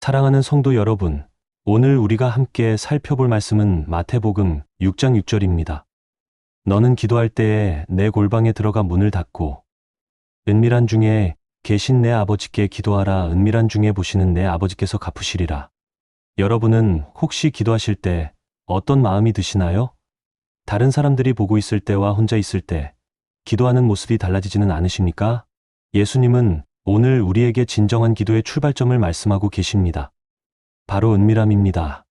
사랑하는 성도 여러분, 오늘 우리가 함께 살펴볼 말씀은 마태복음 6장 6절입니다. 너는 기도할 때에 내 골방에 들어가 문을 닫고 은밀한 중에 계신 내 아버지께 기도하라. 은밀한 중에 보시는 내 아버지께서 갚으시리라. 여러분은 혹시 기도하실 때 어떤 마음이 드시나요? 다른 사람들이 보고 있을 때와 혼자 있을 때 기도하는 모습이 달라지지는 않으십니까? 예수님은 오늘 우리에게 진정한 기도의 출발점을 말씀하고 계십니다. 바로 은밀함입니다.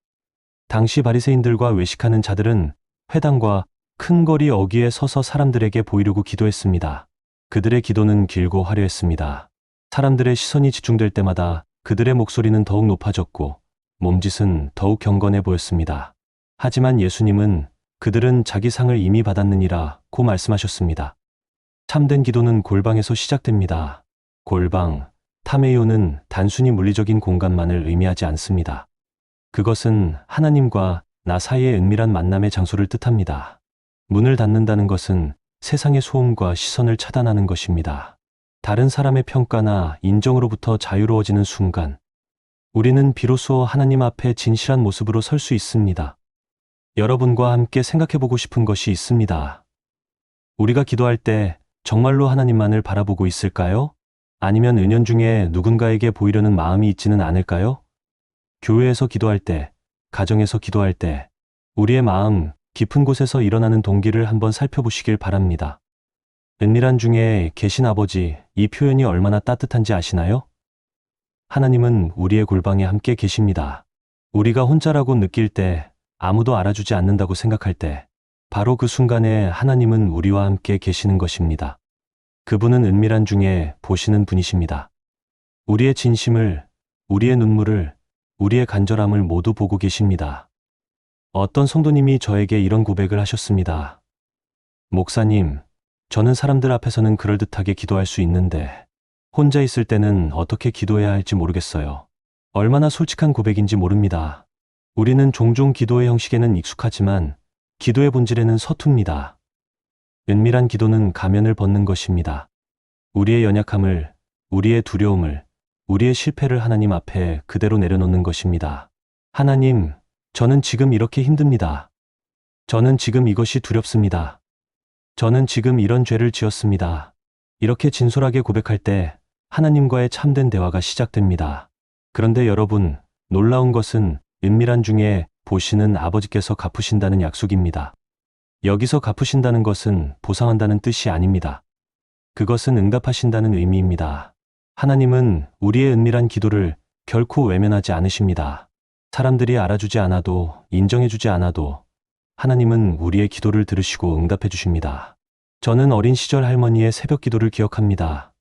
당시 바리새인들과 외식하는 자들은 회당과 큰 거리 어귀에 서서 사람들에게 보이려고 기도했습니다. 그들의 기도는 길고 화려했습니다. 사람들의 시선이 집중될 때마다 그들의 목소리는 더욱 높아졌고 몸짓은 더욱 경건해 보였습니다. 하지만 예수님은 그들은 자기 상을 이미 받았느니라고 말씀하셨습니다. 참된 기도는 골방에서 시작됩니다. 골방, 타메이오는 단순히 물리적인 공간만을 의미하지 않습니다. 그것은 하나님과 나 사이의 은밀한 만남의 장소를 뜻합니다. 문을 닫는다는 것은 세상의 소음과 시선을 차단하는 것입니다. 다른 사람의 평가나 인정으로부터 자유로워지는 순간, 우리는 비로소 하나님 앞에 진실한 모습으로 설 수 있습니다. 여러분과 함께 생각해보고 싶은 것이 있습니다. 우리가 기도할 때 정말로 하나님만을 바라보고 있을까요? 아니면 은연중에 누군가에게 보이려는 마음이 있지는 않을까요? 교회에서 기도할 때, 가정에서 기도할 때, 우리의 마음 깊은 곳에서 일어나는 동기를 한번 살펴보시길 바랍니다. 은밀한 중에 계신 아버지, 이 표현이 얼마나 따뜻한지 아시나요? 하나님은 우리의 골방에 함께 계십니다. 우리가 혼자라고 느낄 때, 아무도 알아주지 않는다고 생각할 때, 바로 그 순간에 하나님은 우리와 함께 계시는 것입니다. 그분은 은밀한 중에 보시는 분이십니다. 우리의 진심을, 우리의 눈물을, 우리의 간절함을 모두 보고 계십니다. 어떤 성도님이 저에게 이런 고백을 하셨습니다. 목사님, 저는 사람들 앞에서는 그럴듯하게 기도할 수 있는데 혼자 있을 때는 어떻게 기도해야 할지 모르겠어요. 얼마나 솔직한 고백인지 모릅니다. 우리는 종종 기도의 형식에는 익숙하지만 기도의 본질에는 서툽니다. 은밀한 기도는 가면을 벗는 것입니다. 우리의 연약함을, 우리의 두려움을, 우리의 실패를 하나님 앞에 그대로 내려놓는 것입니다. 하나님, 저는 지금 이렇게 힘듭니다. 저는 지금 이것이 두렵습니다. 저는 지금 이런 죄를 지었습니다. 이렇게 진솔하게 고백할 때 하나님과의 참된 대화가 시작됩니다. 그런데 여러분, 놀라운 것은 은밀한 중에 보시는 아버지께서 갚으신다는 약속입니다. 여기서 갚으신다는 것은 보상한다는 뜻이 아닙니다. 그것은 응답하신다는 의미입니다. 하나님은 우리의 은밀한 기도를 결코 외면하지 않으십니다. 사람들이 알아주지 않아도, 인정해주지 않아도 하나님은 우리의 기도를 들으시고 응답해 주십니다. 저는 어린 시절 할머니의 새벽 기도를 기억합니다.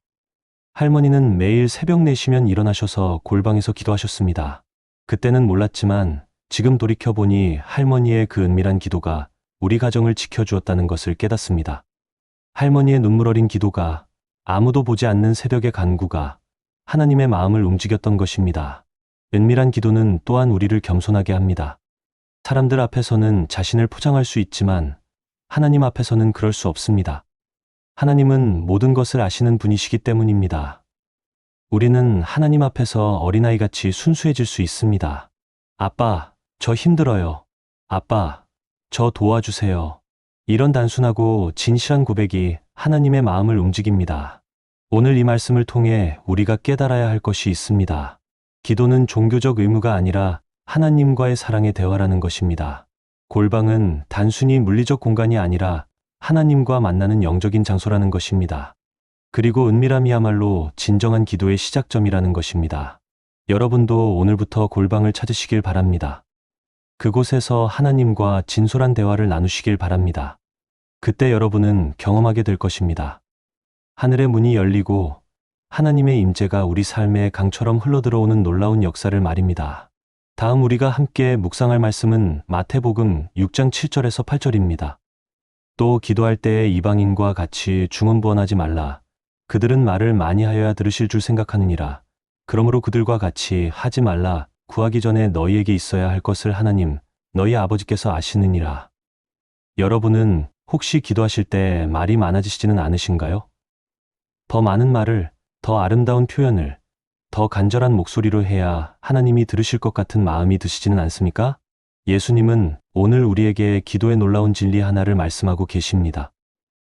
할머니는 매일 새벽 4시면 일어나셔서 골방에서 기도하셨습니다. 그때는 몰랐지만 지금 돌이켜보니 할머니의 그 은밀한 기도가 우리 가정을 지켜주었다는 것을 깨닫습니다. 할머니의 눈물 어린 기도가, 아무도 보지 않는 새벽의 간구가 하나님의 마음을 움직였던 것입니다. 은밀한 기도는 또한 우리를 겸손하게 합니다. 사람들 앞에서는 자신을 포장할 수 있지만 하나님 앞에서는 그럴 수 없습니다. 하나님은 모든 것을 아시는 분이시기 때문입니다. 우리는 하나님 앞에서 어린아이같이 순수해질 수 있습니다. 아빠, 저 힘들어요. 아빠, 저 도와주세요. 이런 단순하고 진실한 고백이 하나님의 마음을 움직입니다. 오늘 이 말씀을 통해 우리가 깨달아야 할 것이 있습니다. 기도는 종교적 의무가 아니라 하나님과의 사랑의 대화라는 것입니다. 골방은 단순히 물리적 공간이 아니라 하나님과 만나는 영적인 장소라는 것입니다. 그리고 은밀함이야말로 진정한 기도의 시작점이라는 것입니다. 여러분도 오늘부터 골방을 찾으시길 바랍니다. 그곳에서 하나님과 진솔한 대화를 나누시길 바랍니다. 그때 여러분은 경험하게 될 것입니다. 하늘의 문이 열리고 하나님의 임재가 우리 삶에 강처럼 흘러들어오는 놀라운 역사를 말입니다. 다음 우리가 함께 묵상할 말씀은 마태복음 6장 7절에서 8절입니다. 또 기도할 때에 이방인과 같이 중언부언하지 말라. 그들은 말을 많이 하여야 들으실 줄 생각하느니라. 그러므로 그들과 같이 하지 말라. 구하기 전에 너희에게 있어야 할 것을 하나님, 너희 아버지께서 아시느니라. 여러분은 혹시 기도하실 때 말이 많아지시지는 않으신가요? 더 많은 말을, 더 아름다운 표현을, 더 간절한 목소리로 해야 하나님이 들으실 것 같은 마음이 드시지는 않습니까? 예수님은 오늘 우리에게 기도의 놀라운 진리 하나를 말씀하고 계십니다.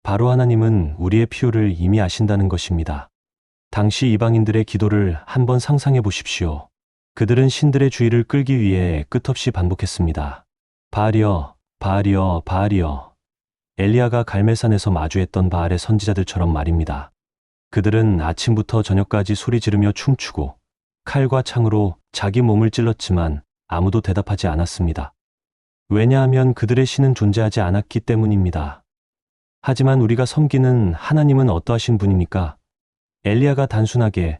바로 하나님은 우리의 필요를 이미 아신다는 것입니다. 당시 이방인들의 기도를 한번 상상해 보십시오. 그들은 신들의 주의를 끌기 위해 끝없이 반복했습니다. 바알이여, 바알이여, 바알이여. 엘리야가 갈멜산에서 마주했던 바알의 선지자들처럼 말입니다. 그들은 아침부터 저녁까지 소리 지르며 춤추고 칼과 창으로 자기 몸을 찔렀지만 아무도 대답하지 않았습니다. 왜냐하면 그들의 신은 존재하지 않았기 때문입니다. 하지만 우리가 섬기는 하나님은 어떠하신 분입니까? 엘리야가 단순하게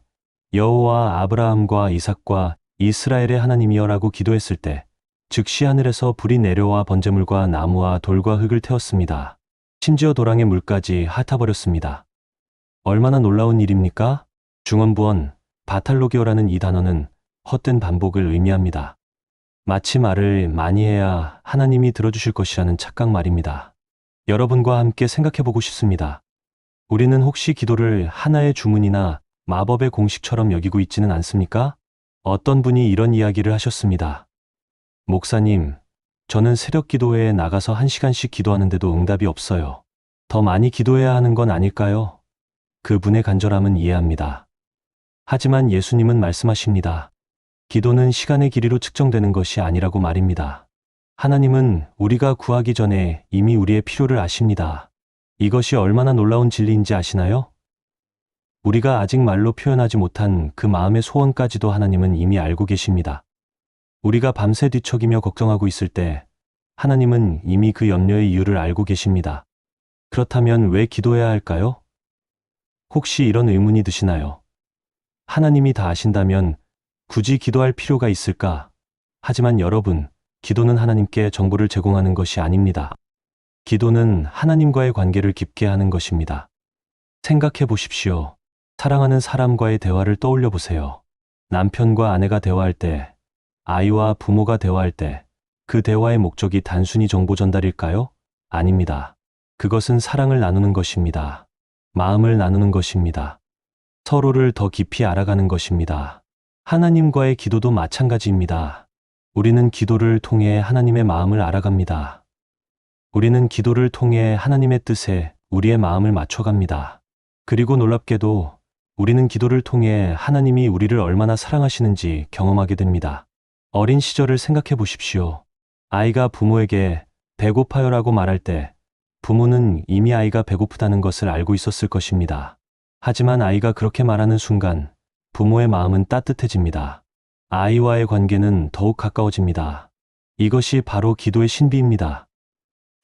여호와 아브라함과 이삭과 이스라엘의 하나님이여라고 기도했을 때 즉시 하늘에서 불이 내려와 번제물과 나무와 돌과 흙을 태웠습니다. 심지어 도랑의 물까지 핥아버렸습니다. 얼마나 놀라운 일입니까? 중언부언 바탈로게오라는 이 단어는 헛된 반복을 의미합니다. 마치 말을 많이 해야 하나님이 들어주실 것이라는 착각 말입니다. 여러분과 함께 생각해보고 싶습니다. 우리는 혹시 기도를 하나의 주문이나 마법의 공식처럼 여기고 있지는 않습니까? 어떤 분이 이런 이야기를 하셨습니다. 목사님, 저는 새벽 기도회에 나가서 1시간씩 기도하는데도 응답이 없어요. 더 많이 기도해야 하는 건 아닐까요? 그분의 간절함은 이해합니다. 하지만 예수님은 말씀하십니다. 기도는 시간의 길이로 측정되는 것이 아니라고 말입니다. 하나님은 우리가 구하기 전에 이미 우리의 필요를 아십니다. 이것이 얼마나 놀라운 진리인지 아시나요? 우리가 아직 말로 표현하지 못한 그 마음의 소원까지도 하나님은 이미 알고 계십니다. 우리가 밤새 뒤척이며 걱정하고 있을 때 하나님은 이미 그 염려의 이유를 알고 계십니다. 그렇다면 왜 기도해야 할까요? 혹시 이런 의문이 드시나요? 하나님이 다 아신다면 굳이 기도할 필요가 있을까? 하지만 여러분, 기도는 하나님께 정보를 제공하는 것이 아닙니다. 기도는 하나님과의 관계를 깊게 하는 것입니다. 생각해 보십시오. 사랑하는 사람과의 대화를 떠올려 보세요. 남편과 아내가 대화할 때, 아이와 부모가 대화할 때, 그 대화의 목적이 단순히 정보 전달일까요? 아닙니다. 그것은 사랑을 나누는 것입니다. 마음을 나누는 것입니다. 서로를 더 깊이 알아가는 것입니다. 하나님과의 기도도 마찬가지입니다. 우리는 기도를 통해 하나님의 마음을 알아갑니다. 우리는 기도를 통해 하나님의 뜻에 우리의 마음을 맞춰갑니다. 그리고 놀랍게도 우리는 기도를 통해 하나님이 우리를 얼마나 사랑하시는지 경험하게 됩니다. 어린 시절을 생각해 보십시오. 아이가 부모에게 배고파요라고 말할 때 부모는 이미 아이가 배고프다는 것을 알고 있었을 것입니다. 하지만 아이가 그렇게 말하는 순간 부모의 마음은 따뜻해집니다. 아이와의 관계는 더욱 가까워집니다. 이것이 바로 기도의 신비입니다.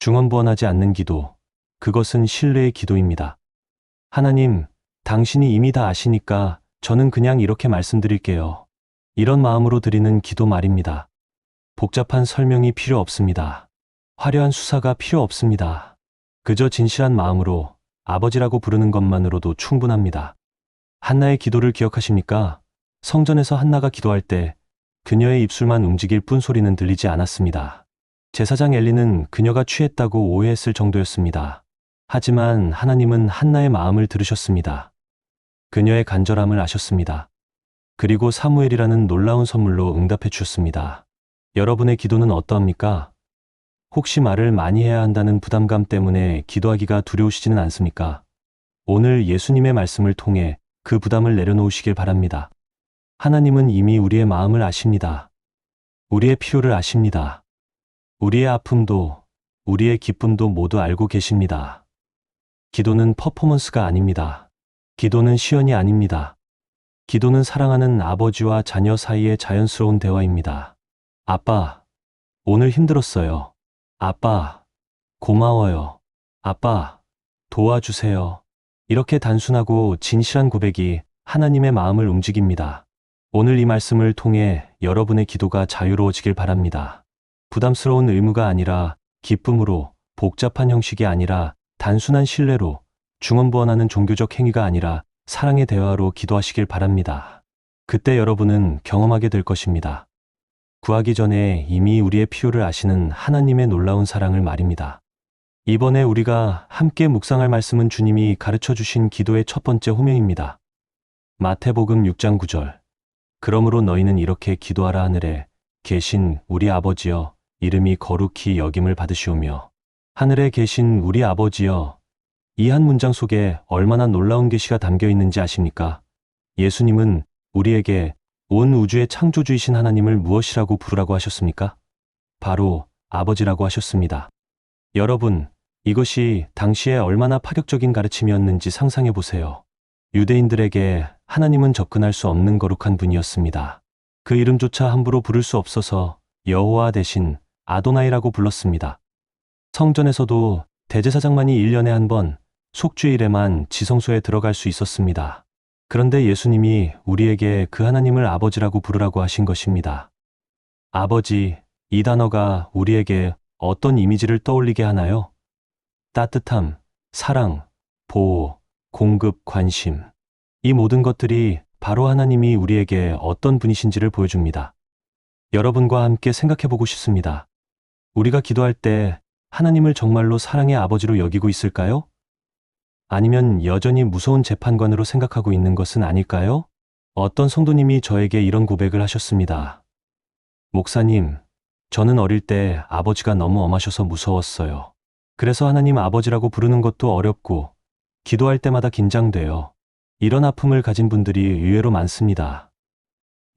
중언부언하지 않는 기도, 그것은 신뢰의 기도입니다. 하나님, 당신이 이미 다 아시니까 저는 그냥 이렇게 말씀드릴게요. 이런 마음으로 드리는 기도 말입니다. 복잡한 설명이 필요 없습니다. 화려한 수사가 필요 없습니다. 그저 진실한 마음으로 아버지라고 부르는 것만으로도 충분합니다. 한나의 기도를 기억하십니까? 성전에서 한나가 기도할 때 그녀의 입술만 움직일 뿐 소리는 들리지 않았습니다. 제사장 엘리는 그녀가 취했다고 오해했을 정도였습니다. 하지만 하나님은 한나의 마음을 들으셨습니다. 그녀의 간절함을 아셨습니다. 그리고 사무엘이라는 놀라운 선물로 응답해 주셨습니다. 여러분의 기도는 어떠합니까? 혹시 말을 많이 해야 한다는 부담감 때문에 기도하기가 두려우시지는 않습니까? 오늘 예수님의 말씀을 통해 그 부담을 내려놓으시길 바랍니다. 하나님은 이미 우리의 마음을 아십니다. 우리의 필요를 아십니다. 우리의 아픔도, 우리의 기쁨도 모두 알고 계십니다. 기도는 퍼포먼스가 아닙니다. 기도는 시연이 아닙니다. 기도는 사랑하는 아버지와 자녀 사이의 자연스러운 대화입니다. 아빠, 오늘 힘들었어요. 아빠, 고마워요. 아빠, 도와주세요. 이렇게 단순하고 진실한 고백이 하나님의 마음을 움직입니다. 오늘 이 말씀을 통해 여러분의 기도가 자유로워지길 바랍니다. 부담스러운 의무가 아니라 기쁨으로, 복잡한 형식이 아니라 단순한 신뢰로, 중언부언하는 종교적 행위가 아니라 사랑의 대화로 기도하시길 바랍니다. 그때 여러분은 경험하게 될 것입니다. 구하기 전에 이미 우리의 필요를 아시는 하나님의 놀라운 사랑을 말입니다. 이번에 우리가 함께 묵상할 말씀은 주님이 가르쳐 주신 기도의 첫 번째 호명입니다. 마태복음 6장 9절. 그러므로 너희는 이렇게 기도하라. 하늘에 계신 우리 아버지여, 이름이 거룩히 여김을 받으시오며. 하늘에 계신 우리 아버지여, 이 한 문장 속에 얼마나 놀라운 계시가 담겨 있는지 아십니까? 예수님은 우리에게 온 우주의 창조주이신 하나님을 무엇이라고 부르라고 하셨습니까? 바로 아버지라고 하셨습니다. 여러분, 이것이 당시에 얼마나 파격적인 가르침이었는지 상상해 보세요. 유대인들에게 하나님은 접근할 수 없는 거룩한 분이었습니다. 그 이름조차 함부로 부를 수 없어서 여호와 대신 아도나이라고 불렀습니다. 성전에서도 대제사장만이 1년에 한 번 속죄일에만 지성소에 들어갈 수 있었습니다. 그런데 예수님이 우리에게 그 하나님을 아버지라고 부르라고 하신 것입니다. 아버지, 이 단어가 우리에게 어떤 이미지를 떠올리게 하나요? 따뜻함, 사랑, 보호, 공급, 관심. 이 모든 것들이 바로 하나님이 우리에게 어떤 분이신지를 보여줍니다. 여러분과 함께 생각해 보고 싶습니다. 우리가 기도할 때 하나님을 정말로 사랑의 아버지로 여기고 있을까요? 아니면 여전히 무서운 재판관으로 생각하고 있는 것은 아닐까요? 어떤 성도님이 저에게 이런 고백을 하셨습니다. 목사님, 저는 어릴 때 아버지가 너무 엄하셔서 무서웠어요. 그래서 하나님 아버지라고 부르는 것도 어렵고 기도할 때마다 긴장돼요. 이런 아픔을 가진 분들이 의외로 많습니다.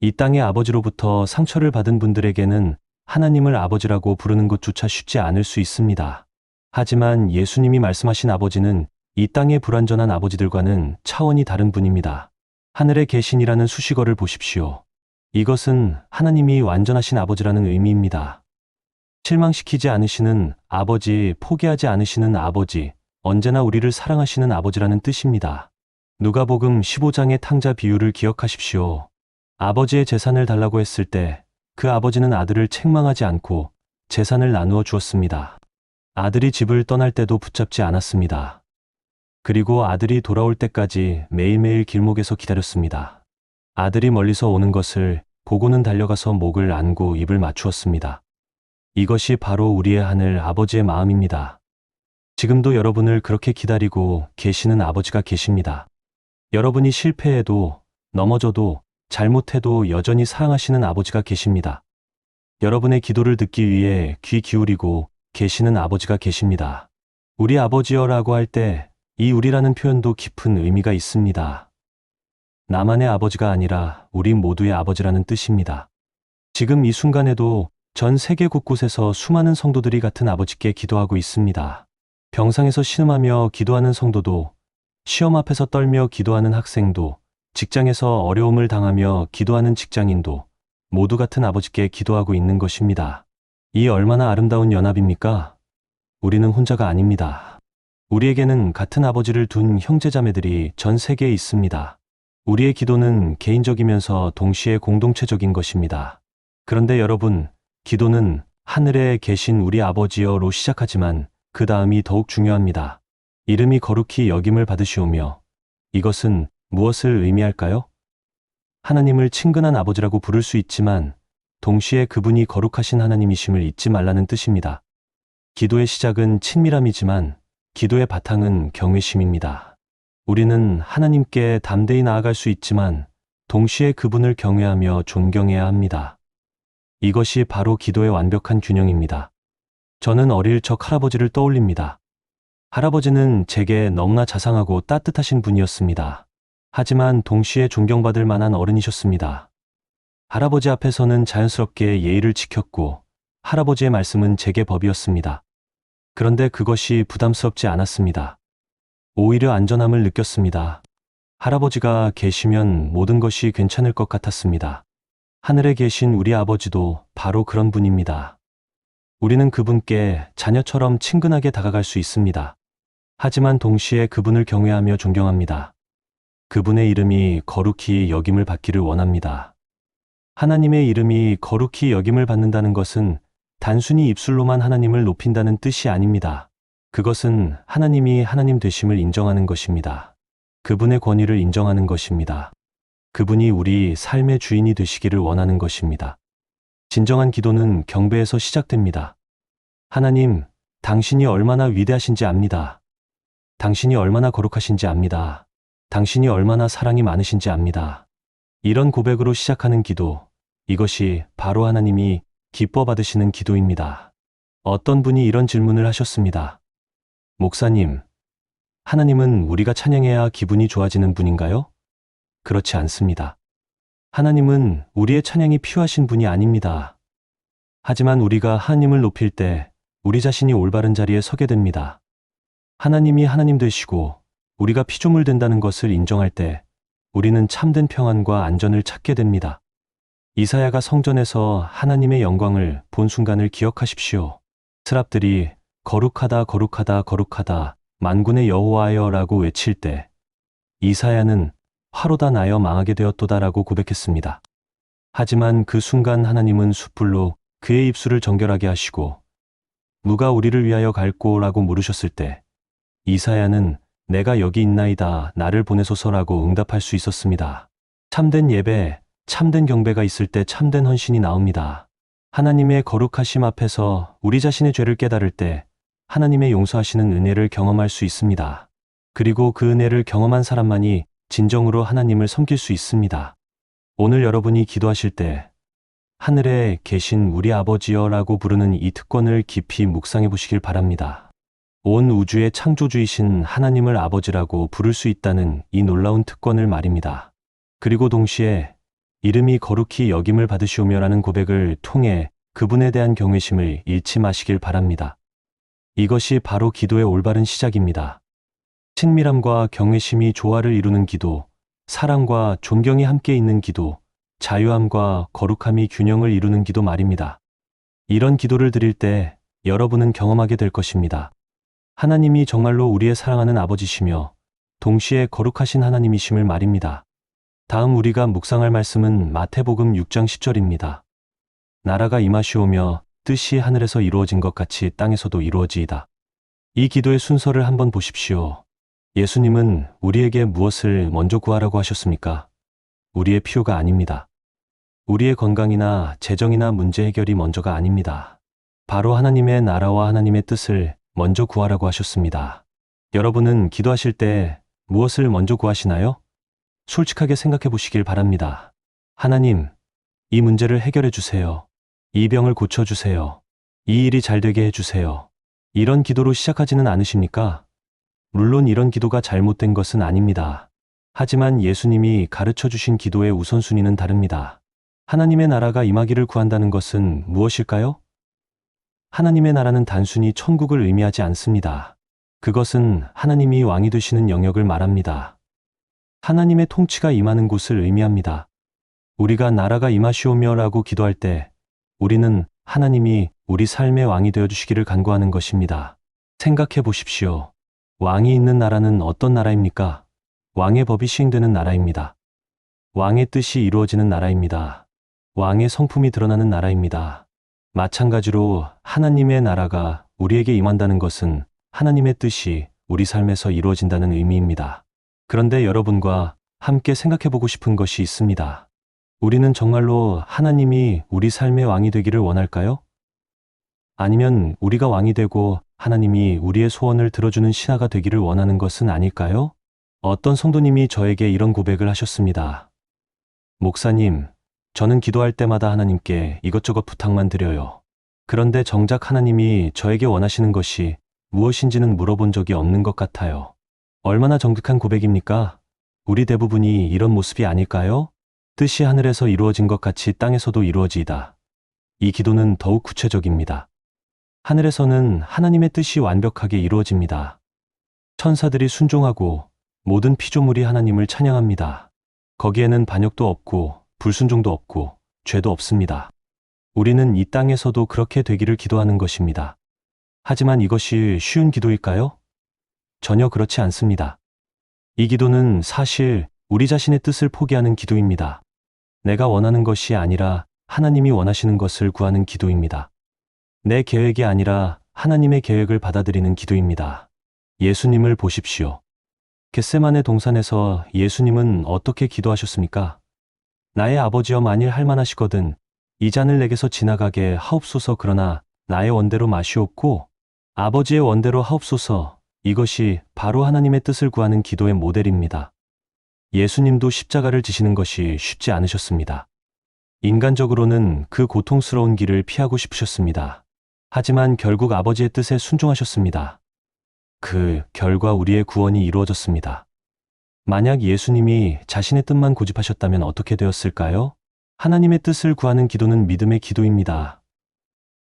이 땅의 아버지로부터 상처를 받은 분들에게는 하나님을 아버지라고 부르는 것조차 쉽지 않을 수 있습니다. 하지만 예수님이 말씀하신 아버지는 이 땅의 불완전한 아버지들과는 차원이 다른 분입니다. 하늘에 계신이라는 수식어를 보십시오. 이것은 하나님이 완전하신 아버지라는 의미입니다. 실망시키지 않으시는 아버지, 포기하지 않으시는 아버지, 언제나 우리를 사랑하시는 아버지라는 뜻입니다. 누가복음 15장의 탕자 비유를 기억하십시오. 아버지의 재산을 달라고 했을 때 그 아버지는 아들을 책망하지 않고 재산을 나누어 주었습니다. 아들이 집을 떠날 때도 붙잡지 않았습니다. 그리고 아들이 돌아올 때까지 매일매일 길목에서 기다렸습니다. 아들이 멀리서 오는 것을 보고는 달려가서 목을 안고 입을 맞추었습니다. 이것이 바로 우리의 하늘 아버지의 마음입니다. 지금도 여러분을 그렇게 기다리고 계시는 아버지가 계십니다. 여러분이 실패해도 넘어져도 잘못해도 여전히 사랑하시는 아버지가 계십니다. 여러분의 기도를 듣기 위해 귀 기울이고 계시는 아버지가 계십니다. 우리 아버지여라고 할 때 이 우리라는 표현도 깊은 의미가 있습니다. 나만의 아버지가 아니라 우리 모두의 아버지라는 뜻입니다. 지금 이 순간에도 전 세계 곳곳에서 수많은 성도들이 같은 아버지께 기도하고 있습니다. 병상에서 신음하며 기도하는 성도도, 시험 앞에서 떨며 기도하는 학생도, 직장에서 어려움을 당하며 기도하는 직장인도 모두 같은 아버지께 기도하고 있는 것입니다. 이 얼마나 아름다운 연합입니까? 우리는 혼자가 아닙니다. 우리에게는 같은 아버지를 둔 형제자매들이 전 세계에 있습니다. 우리의 기도는 개인적이면서 동시에 공동체적인 것입니다. 그런데 여러분, 기도는 하늘에 계신 우리 아버지여로 시작하지만 그 다음이 더욱 중요합니다. 이름이 거룩히 여김을 받으시오며. 이것은 무엇을 의미할까요? 하나님을 친근한 아버지라고 부를 수 있지만 동시에 그분이 거룩하신 하나님이심을 잊지 말라는 뜻입니다. 기도의 시작은 친밀함이지만 기도의 바탕은 경외심입니다. 우리는 하나님께 담대히 나아갈 수 있지만 동시에 그분을 경외하며 존경해야 합니다. 이것이 바로 기도의 완벽한 균형입니다. 저는 어릴 적 할아버지를 떠올립니다. 할아버지는 제게 너무나 자상하고 따뜻하신 분이었습니다. 하지만 동시에 존경받을 만한 어른이셨습니다. 할아버지 앞에서는 자연스럽게 예의를 지켰고 할아버지의 말씀은 제게 법이었습니다. 그런데 그것이 부담스럽지 않았습니다. 오히려 안전함을 느꼈습니다. 할아버지가 계시면 모든 것이 괜찮을 것 같았습니다. 하늘에 계신 우리 아버지도 바로 그런 분입니다. 우리는 그분께 자녀처럼 친근하게 다가갈 수 있습니다. 하지만 동시에 그분을 경외하며 존경합니다. 그분의 이름이 거룩히 여김을 받기를 원합니다. 하나님의 이름이 거룩히 여김을 받는다는 것은 단순히 입술로만 하나님을 높인다는 뜻이 아닙니다. 그것은 하나님이 하나님 되심을 인정하는 것입니다. 그분의 권위를 인정하는 것입니다. 그분이 우리 삶의 주인이 되시기를 원하는 것입니다. 진정한 기도는 경배에서 시작됩니다. 하나님, 당신이 얼마나 위대하신지 압니다. 당신이 얼마나 거룩하신지 압니다. 당신이 얼마나 사랑이 많으신지 압니다. 이런 고백으로 시작하는 기도, 이것이 바로 하나님이 기뻐 받으시는 기도입니다. 어떤 분이 이런 질문을 하셨습니다. 목사님, 하나님은 우리가 찬양해야 기분이 좋아지는 분인가요? 그렇지 않습니다. 하나님은 우리의 찬양이 필요하신 분이 아닙니다. 하지만 우리가 하나님을 높일 때 우리 자신이 올바른 자리에 서게 됩니다. 하나님이 하나님 되시고 우리가 피조물 된다는 것을 인정할 때 우리는 참된 평안과 안전을 찾게 됩니다. 이사야가 성전에서 하나님의 영광을 본 순간을 기억하십시오. 스랍들이 거룩하다 거룩하다 거룩하다 만군의 여호와여라고 외칠 때 이사야는 화로다 나여 망하게 되었도다라고 고백했습니다. 하지만 그 순간 하나님은 숯불로 그의 입술을 정결하게 하시고 누가 우리를 위하여 갈꼬라고 물으셨을 때 이사야는 내가 여기 있나이다 나를 보내소서라고 응답할 수 있었습니다. 참된 예배, 참된 경배가 있을 때 참된 헌신이 나옵니다. 하나님의 거룩하심 앞에서 우리 자신의 죄를 깨달을 때 하나님의 용서하시는 은혜를 경험할 수 있습니다. 그리고 그 은혜를 경험한 사람만이 진정으로 하나님을 섬길 수 있습니다. 오늘 여러분이 기도하실 때 하늘에 계신 우리 아버지여라고 부르는 이 특권을 깊이 묵상해 보시길 바랍니다. 온 우주의 창조주이신 하나님을 아버지라고 부를 수 있다는 이 놀라운 특권을 말입니다. 그리고 동시에 이름이 거룩히 여김을 받으시오며라는 고백을 통해 그분에 대한 경외심을 잃지 마시길 바랍니다. 이것이 바로 기도의 올바른 시작입니다. 친밀함과 경외심이 조화를 이루는 기도, 사랑과 존경이 함께 있는 기도, 자유함과 거룩함이 균형을 이루는 기도 말입니다. 이런 기도를 드릴 때 여러분은 경험하게 될 것입니다. 하나님이 정말로 우리의 사랑하는 아버지시며 동시에 거룩하신 하나님이심을 말입니다. 다음 우리가 묵상할 말씀은 마태복음 6장 10절입니다. 나라가 임하시오며 뜻이 하늘에서 이루어진 것 같이 땅에서도 이루어지이다. 이 기도의 순서를 한번 보십시오. 예수님은 우리에게 무엇을 먼저 구하라고 하셨습니까? 우리의 필요가 아닙니다. 우리의 건강이나 재정이나 문제 해결이 먼저가 아닙니다. 바로 하나님의 나라와 하나님의 뜻을 먼저 구하라고 하셨습니다. 여러분은 기도하실 때 무엇을 먼저 구하시나요? 솔직하게 생각해 보시길 바랍니다. 하나님, 이 문제를 해결해 주세요. 이 병을 고쳐 주세요. 이 일이 잘 되게 해 주세요. 이런 기도로 시작하지는 않으십니까? 물론 이런 기도가 잘못된 것은 아닙니다. 하지만 예수님이 가르쳐 주신 기도의 우선순위는 다릅니다. 하나님의 나라가 임하기를 구한다는 것은 무엇일까요? 하나님의 나라는 단순히 천국을 의미하지 않습니다. 그것은 하나님이 왕이 되시는 영역을 말합니다. 하나님의 통치가 임하는 곳을 의미합니다. 우리가 나라가 임하시오며라고 기도할 때 우리는 하나님이 우리 삶의 왕이 되어주시기를 간구하는 것입니다. 생각해 보십시오. 왕이 있는 나라는 어떤 나라입니까? 왕의 법이 시행되는 나라입니다. 왕의 뜻이 이루어지는 나라입니다. 왕의 성품이 드러나는 나라입니다. 마찬가지로 하나님의 나라가 우리에게 임한다는 것은 하나님의 뜻이 우리 삶에서 이루어진다는 의미입니다. 그런데 여러분과 함께 생각해 보고 싶은 것이 있습니다. 우리는 정말로 하나님이 우리 삶의 왕이 되기를 원할까요? 아니면 우리가 왕이 되고 하나님이 우리의 소원을 들어주는 신하가 되기를 원하는 것은 아닐까요? 어떤 성도님이 저에게 이런 고백을 하셨습니다. 목사님, 저는 기도할 때마다 하나님께 이것저것 부탁만 드려요. 그런데 정작 하나님이 저에게 원하시는 것이 무엇인지는 물어본 적이 없는 것 같아요. 얼마나 정직한 고백입니까? 우리 대부분이 이런 모습이 아닐까요? 뜻이 하늘에서 이루어진 것 같이 땅에서도 이루어지이다. 이 기도는 더욱 구체적입니다. 하늘에서는 하나님의 뜻이 완벽하게 이루어집니다. 천사들이 순종하고 모든 피조물이 하나님을 찬양합니다. 거기에는 반역도 없고 불순종도 없고 죄도 없습니다. 우리는 이 땅에서도 그렇게 되기를 기도하는 것입니다. 하지만 이것이 쉬운 기도일까요? 전혀 그렇지 않습니다. 이 기도는 사실 우리 자신의 뜻을 포기하는 기도입니다. 내가 원하는 것이 아니라 하나님이 원하시는 것을 구하는 기도입니다. 내 계획이 아니라 하나님의 계획을 받아들이는 기도입니다. 예수님을 보십시오. 겟세마네 동산에서 예수님은 어떻게 기도하셨습니까? 나의 아버지여 만일 할만하시거든 이 잔을 내게서 지나가게 하옵소서. 그러나 나의 원대로 마시옵고 아버지의 원대로 하옵소서. 이것이 바로 하나님의 뜻을 구하는 기도의 모델입니다. 예수님도 십자가를 지시는 것이 쉽지 않으셨습니다. 인간적으로는 그 고통스러운 길을 피하고 싶으셨습니다. 하지만 결국 아버지의 뜻에 순종하셨습니다. 그 결과 우리의 구원이 이루어졌습니다. 만약 예수님이 자신의 뜻만 고집하셨다면 어떻게 되었을까요? 하나님의 뜻을 구하는 기도는 믿음의 기도입니다.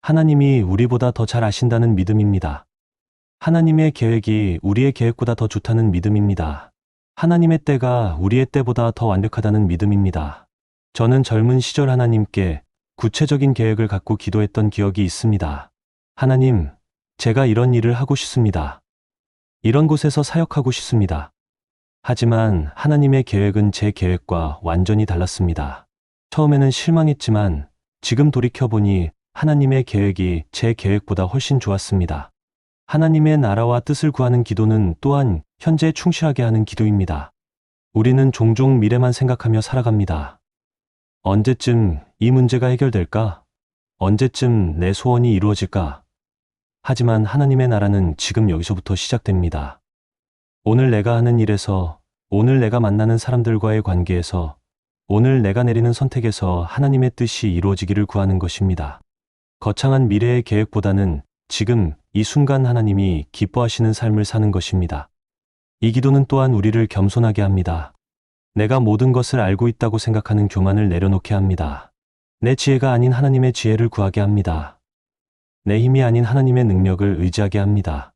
하나님이 우리보다 더 잘 아신다는 믿음입니다. 하나님의 계획이 우리의 계획보다 더 좋다는 믿음입니다. 하나님의 때가 우리의 때보다 더 완벽하다는 믿음입니다. 저는 젊은 시절 하나님께 구체적인 계획을 갖고 기도했던 기억이 있습니다. 하나님, 제가 이런 일을 하고 싶습니다. 이런 곳에서 사역하고 싶습니다. 하지만 하나님의 계획은 제 계획과 완전히 달랐습니다. 처음에는 실망했지만 지금 돌이켜보니 하나님의 계획이 제 계획보다 훨씬 좋았습니다. 하나님의 나라와 뜻을 구하는 기도는 또한 현재에 충실하게 하는 기도입니다. 우리는 종종 미래만 생각하며 살아갑니다. 언제쯤 이 문제가 해결될까? 언제쯤 내 소원이 이루어질까? 하지만 하나님의 나라는 지금 여기서부터 시작됩니다. 오늘 내가 하는 일에서, 오늘 내가 만나는 사람들과의 관계에서, 오늘 내가 내리는 선택에서 하나님의 뜻이 이루어지기를 구하는 것입니다. 거창한 미래의 계획보다는 지금 이 순간 하나님이 기뻐하시는 삶을 사는 것입니다. 이 기도는 또한 우리를 겸손하게 합니다. 내가 모든 것을 알고 있다고 생각하는 교만을 내려놓게 합니다. 내 지혜가 아닌 하나님의 지혜를 구하게 합니다. 내 힘이 아닌 하나님의 능력을 의지하게 합니다.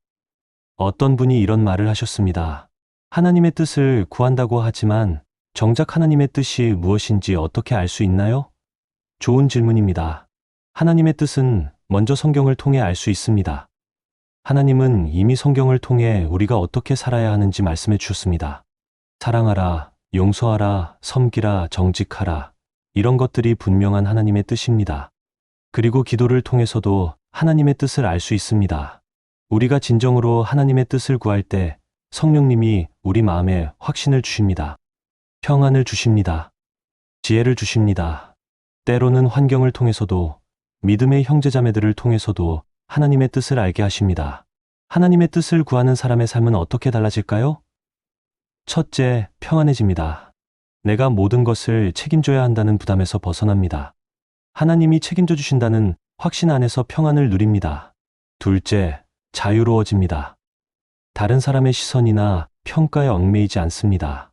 어떤 분이 이런 말을 하셨습니다. 하나님의 뜻을 구한다고 하지만 정작 하나님의 뜻이 무엇인지 어떻게 알 수 있나요? 좋은 질문입니다. 하나님의 뜻은 먼저 성경을 통해 알 수 있습니다. 하나님은 이미 성경을 통해 우리가 어떻게 살아야 하는지 말씀해 주셨습니다. 사랑하라, 용서하라, 섬기라, 정직하라. 이런 것들이 분명한 하나님의 뜻입니다. 그리고 기도를 통해서도 하나님의 뜻을 알 수 있습니다. 우리가 진정으로 하나님의 뜻을 구할 때 성령님이 우리 마음에 확신을 주십니다. 평안을 주십니다. 지혜를 주십니다. 때로는 환경을 통해서도 믿음의 형제자매들을 통해서도 하나님의 뜻을 알게 하십니다. 하나님의 뜻을 구하는 사람의 삶은 어떻게 달라질까요? 첫째, 평안해집니다. 내가 모든 것을 책임져야 한다는 부담에서 벗어납니다. 하나님이 책임져 주신다는 확신 안에서 평안을 누립니다. 둘째, 자유로워집니다. 다른 사람의 시선이나 평가에 얽매이지 않습니다.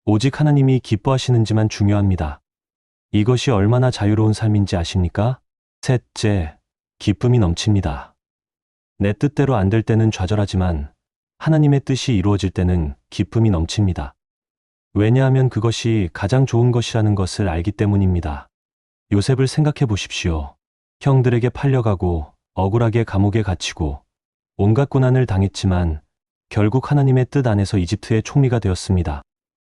오직 하나님이 기뻐하시는지만 중요합니다. 이것이 얼마나 자유로운 삶인지 아십니까? 셋째, 기쁨이 넘칩니다. 내 뜻대로 안 될 때는 좌절하지만 하나님의 뜻이 이루어질 때는 기쁨이 넘칩니다. 왜냐하면 그것이 가장 좋은 것이라는 것을 알기 때문입니다. 요셉을 생각해 보십시오. 형들에게 팔려가고 억울하게 감옥에 갇히고 온갖 고난을 당했지만 결국 하나님의 뜻 안에서 이집트의 총리가 되었습니다.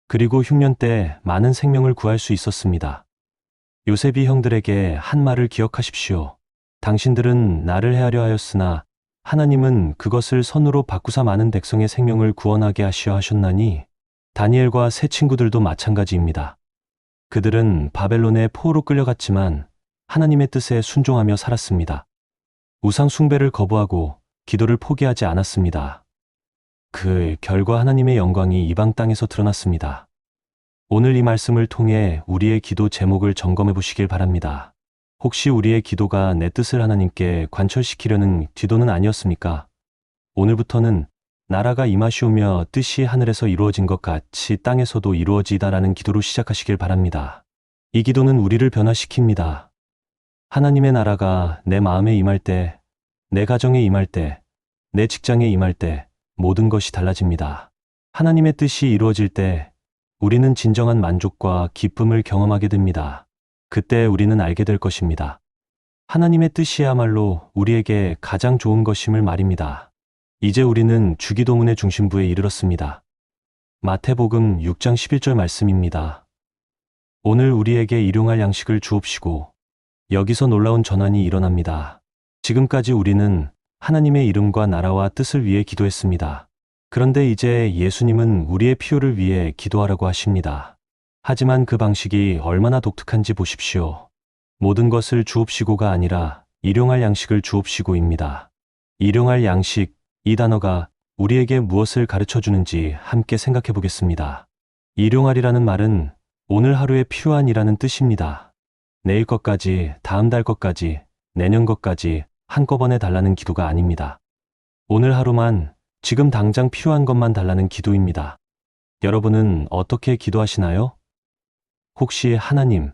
그리고 흉년 때 많은 생명을 구할 수 있었습니다. 요셉이 형들에게 한 말을 기억하십시오. 당신들은 나를 해하려 하였으나 하나님은 그것을 선으로 바꾸사 많은 백성의 생명을 구원하게 하시어 하셨나니 다니엘과 세 친구들도 마찬가지입니다. 그들은 바벨론의 포로로 끌려갔지만 하나님의 뜻에 순종하며 살았습니다. 우상 숭배를 거부하고 기도를 포기하지 않았습니다. 그 결과 하나님의 영광이 이방 땅에서 드러났습니다. 오늘 이 말씀을 통해 우리의 기도 제목을 점검해 보시길 바랍니다. 혹시 우리의 기도가 내 뜻을 하나님께 관철시키려는 기도는 아니었습니까? 오늘부터는 나라가 임하시오며 뜻이 하늘에서 이루어진 것 같이 땅에서도 이루어지다라는 기도로 시작하시길 바랍니다. 이 기도는 우리를 변화시킵니다. 하나님의 나라가 내 마음에 임할 때, 내 가정에 임할 때, 내 직장에 임할 때 모든 것이 달라집니다. 하나님의 뜻이 이루어질 때 우리는 진정한 만족과 기쁨을 경험하게 됩니다. 그때 우리는 알게 될 것입니다. 하나님의 뜻이야말로 우리에게 가장 좋은 것임을 말입니다. 이제 우리는 주기도문의 중심부에 이르렀습니다. 마태복음 6장 11절 말씀입니다. 오늘 우리에게 일용할 양식을 주옵시고. 여기서 놀라운 전환이 일어납니다. 지금까지 우리는 하나님의 이름과 나라와 뜻을 위해 기도했습니다. 그런데 이제 예수님은 우리의 필요를 위해 기도하라고 하십니다. 하지만 그 방식이 얼마나 독특한지 보십시오. 모든 것을 주옵시고가 아니라 일용할 양식을 주옵시고입니다. 일용할 양식, 이 단어가 우리에게 무엇을 가르쳐 주는지 함께 생각해 보겠습니다. 일용할이라는 말은 오늘 하루에 필요한이라는 뜻입니다. 내일 것까지, 다음 달 것까지, 내년 것까지 한꺼번에 달라는 기도가 아닙니다. 오늘 하루만, 지금 당장 필요한 것만 달라는 기도입니다. 여러분은 어떻게 기도하시나요? 혹시 하나님,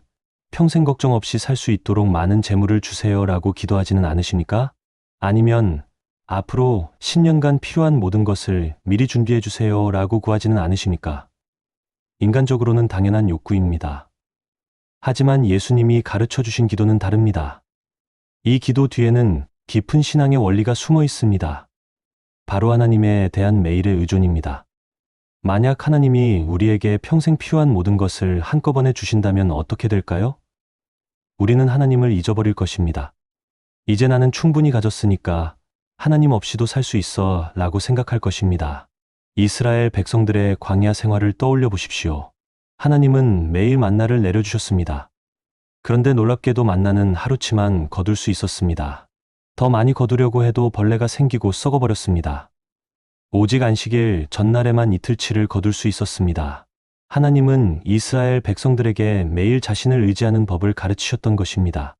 평생 걱정 없이 살 수 있도록 많은 재물을 주세요라고 기도하지는 않으십니까? 아니면 앞으로 10년간 필요한 모든 것을 미리 준비해 주세요라고 구하지는 않으십니까? 인간적으로는 당연한 욕구입니다. 하지만 예수님이 가르쳐 주신 기도는 다릅니다. 이 기도 뒤에는 깊은 신앙의 원리가 숨어 있습니다. 바로 하나님에 대한 매일의 의존입니다. 만약 하나님이 우리에게 평생 필요한 모든 것을 한꺼번에 주신다면 어떻게 될까요? 우리는 하나님을 잊어버릴 것입니다. 이제 나는 충분히 가졌으니까 하나님 없이도 살 수 있어 라고 생각할 것입니다. 이스라엘 백성들의 광야 생활을 떠올려 보십시오. 하나님은 매일 만나를 내려주셨습니다. 그런데 놀랍게도 만나는 하루치만 거둘 수 있었습니다. 더 많이 거두려고 해도 벌레가 생기고 썩어버렸습니다. 오직 안식일 전날에만 이틀치를 거둘 수 있었습니다. 하나님은 이스라엘 백성들에게 매일 자신을 의지하는 법을 가르치셨던 것입니다.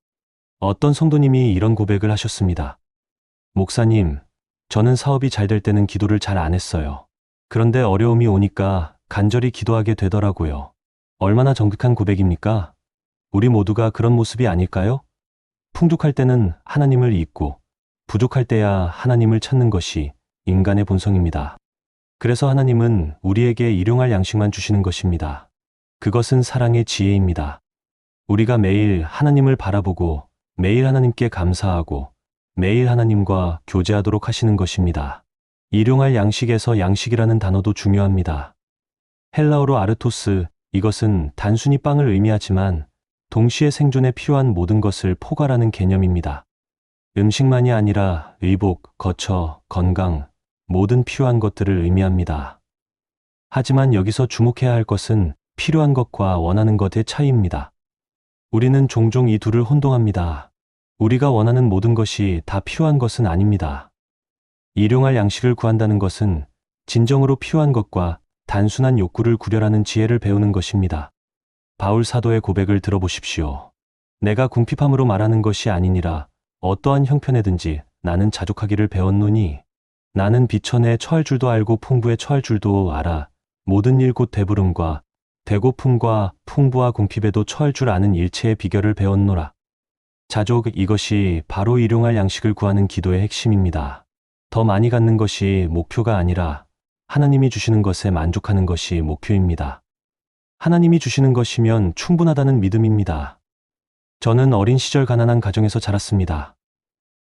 어떤 성도님이 이런 고백을 하셨습니다. 목사님, 저는 사업이 잘 될 때는 기도를 잘 안 했어요. 그런데 어려움이 오니까 간절히 기도하게 되더라고요. 얼마나 정직한 고백입니까? 우리 모두가 그런 모습이 아닐까요? 풍족할 때는 하나님을 잊고 부족할 때야 하나님을 찾는 것이 인간의 본성입니다. 그래서 하나님은 우리에게 일용할 양식만 주시는 것입니다. 그것은 사랑의 지혜입니다. 우리가 매일 하나님을 바라보고 매일 하나님께 감사하고 매일 하나님과 교제하도록 하시는 것입니다. 일용할 양식에서 양식이라는 단어도 중요합니다. 헬라어로 아르토스, 이것은 단순히 빵을 의미하지만 동시에 생존에 필요한 모든 것을 포괄하는 개념입니다. 음식만이 아니라 의복, 거처, 건강, 모든 필요한 것들을 의미합니다. 하지만 여기서 주목해야 할 것은 필요한 것과 원하는 것의 차이입니다. 우리는 종종 이 둘을 혼동합니다. 우리가 원하는 모든 것이 다 필요한 것은 아닙니다. 일용할 양식을 구한다는 것은 진정으로 필요한 것과 단순한 욕구를 구별하는 지혜를 배우는 것입니다. 바울 사도의 고백을 들어보십시오. 내가 궁핍함으로 말하는 것이 아니니라 어떠한 형편에든지 나는 자족하기를 배웠노니 나는 비천에 처할 줄도 알고 풍부에 처할 줄도 알아 모든 일 곧 배부름과 배고픔과 풍부와 궁핍에도 처할 줄 아는 일체의 비결을 배웠노라. 자족, 이것이 바로 일용할 양식을 구하는 기도의 핵심입니다. 더 많이 갖는 것이 목표가 아니라 하나님이 주시는 것에 만족하는 것이 목표입니다. 하나님이 주시는 것이면 충분하다는 믿음입니다. 저는 어린 시절 가난한 가정에서 자랐습니다.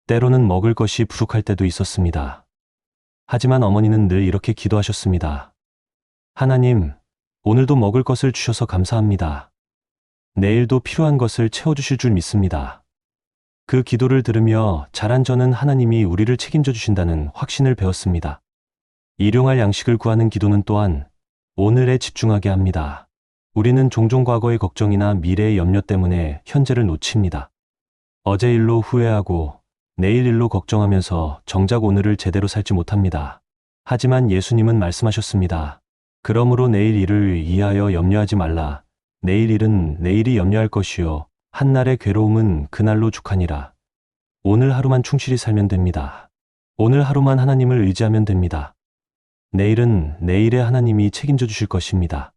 때로는 먹을 것이 부족할 때도 있었습니다. 하지만 어머니는 늘 이렇게 기도하셨습니다. 하나님, 오늘도 먹을 것을 주셔서 감사합니다. 내일도 필요한 것을 채워주실 줄 믿습니다. 그 기도를 들으며 자란 저는 하나님이 우리를 책임져 주신다는 확신을 배웠습니다. 일용할 양식을 구하는 기도는 또한 오늘에 집중하게 합니다. 우리는 종종 과거의 걱정이나 미래의 염려 때문에 현재를 놓칩니다. 어제 일로 후회하고 내일 일로 걱정하면서 정작 오늘을 제대로 살지 못합니다. 하지만 예수님은 말씀하셨습니다. 그러므로 내일 일을 위하여 염려하지 말라. 내일 일은 내일이 염려할 것이요 한날의 괴로움은 그날로 죽하니라. 오늘 하루만 충실히 살면 됩니다. 오늘 하루만 하나님을 의지하면 됩니다. 내일은 내일의 하나님이 책임져 주실 것입니다.